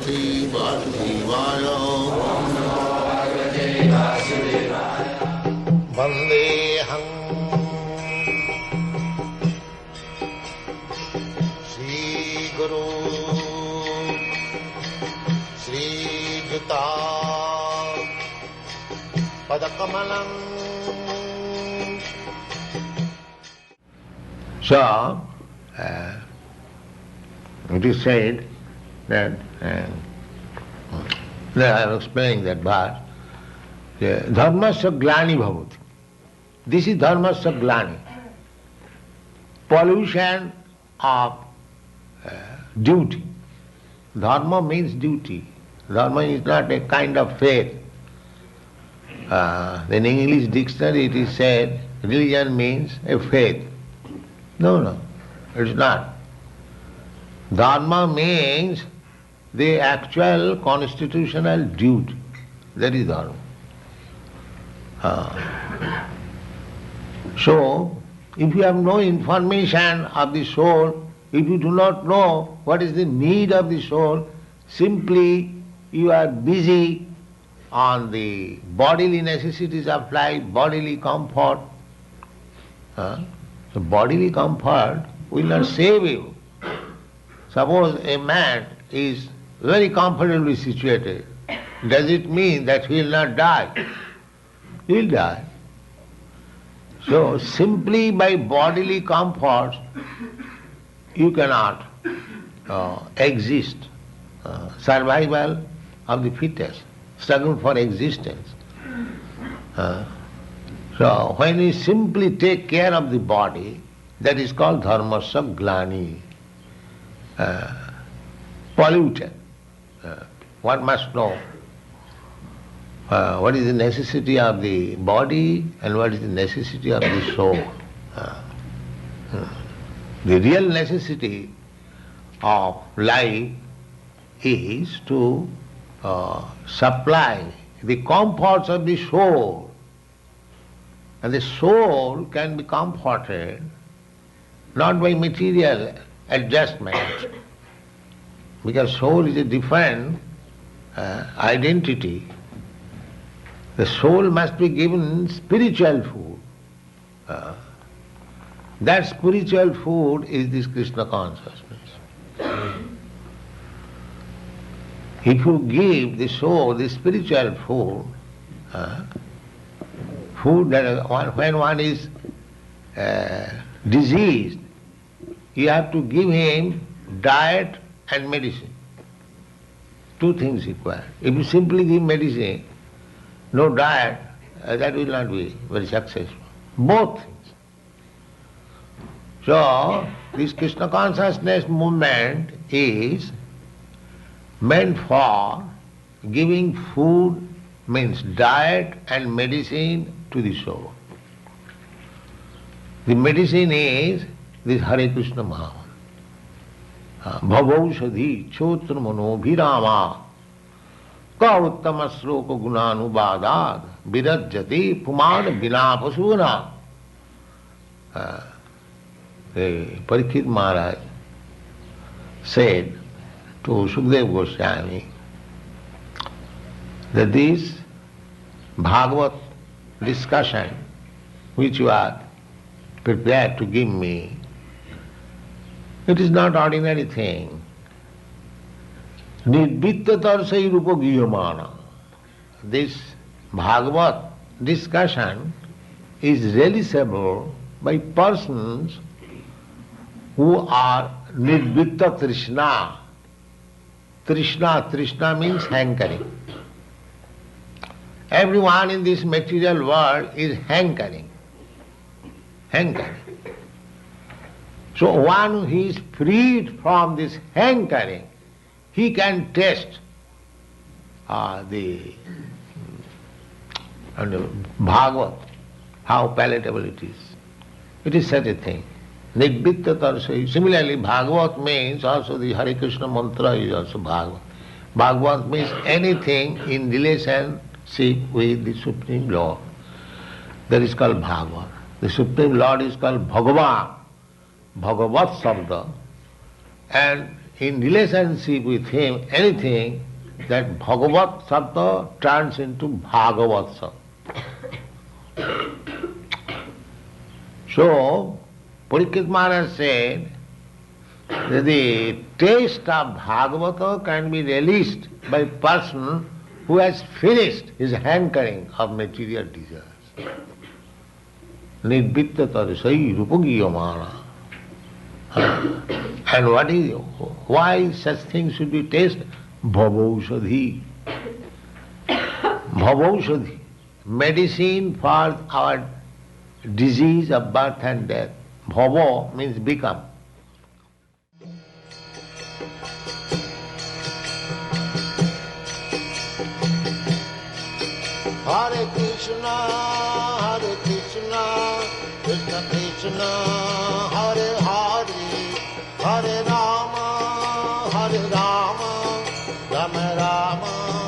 Bhagavate Vasudevaya. Vandeham Shri Guru Shri Juta Padakamalam. So, it is said that, I am explaining that part, dharmasya glani bhavati. This is dharmasya glani. Pollution of duty. Dharma means duty. Dharma is not a kind of faith. In English dictionary it is said religion means a faith. No, it is not. Dharma means the actual constitutional duty. That is dharma. So, if you have no information of the soul, if you do not know what is the need of the soul, simply you are busy on the bodily necessities of life, bodily comfort. So bodily comfort will not save you. Suppose a man is very comfortably situated, does it mean that he will not die? He will die. So simply by bodily comfort you cannot exist. Survival of the fittest, struggle for existence. So when we simply take care of the body, that is called dharmasya glani, polluted. One must know what is the necessity of the body and what is the necessity of the soul. The real necessity of life is to supply the comforts of the soul. And the soul can be comforted not by material adjustment, because soul is a different identity. The soul must be given spiritual food. That spiritual food is this Krishna consciousness. If you give the soul the spiritual food, food that when one is diseased, you have to give him diet and medicine. Two things required. If you simply give medicine, no diet, that will not be very successful. Both things. So, this Krishna consciousness movement is meant for giving food, means diet and medicine to the soul. The medicine is this Hare Krishna Mahamantra. Bhavaushadhi chotra mano bhirama ka uttama sloka gunanubadad virajyati puman vinapasuna. Parikshit Maharaj said to Sukadeva Goswami that this Bhagavat discussion which you are prepared to give me, it is not ordinary thing. Nirvittatarsai rupa giyamana. This Bhagavat discussion is relishable by persons who are nirvitta trishna. Trishna means hankering. Everyone in this material world is hankering. So one who is freed from this hankering, he can taste the Bhagavat, how palatable it is. It is such a thing. Nirvitta tarsai. Similarly, Bhagavat means also the Hare Krishna mantra is also Bhagavat. Bhagavat means anything in relationship with the Supreme Lord. That is called Bhagavat. The Supreme Lord is called Bhagavan, Bhagavat Sabda, and in relationship with him anything, that Bhagavat Sabda turns into Bhagavat Sabda. So, Parikshit Maharaj said that the taste of Bhagavata can be relished by a person who has finished his hankering of material desires. Nirvitta tarasai rupagiyamana. And why such things should be tasted? Bhavaushadhi. Bhavaushadhi. Medicine for our disease of birth and death. Bhava means become. Hare Krishna, Krishna Krishna, Hare Hare, Hare Rama, Rama Rama.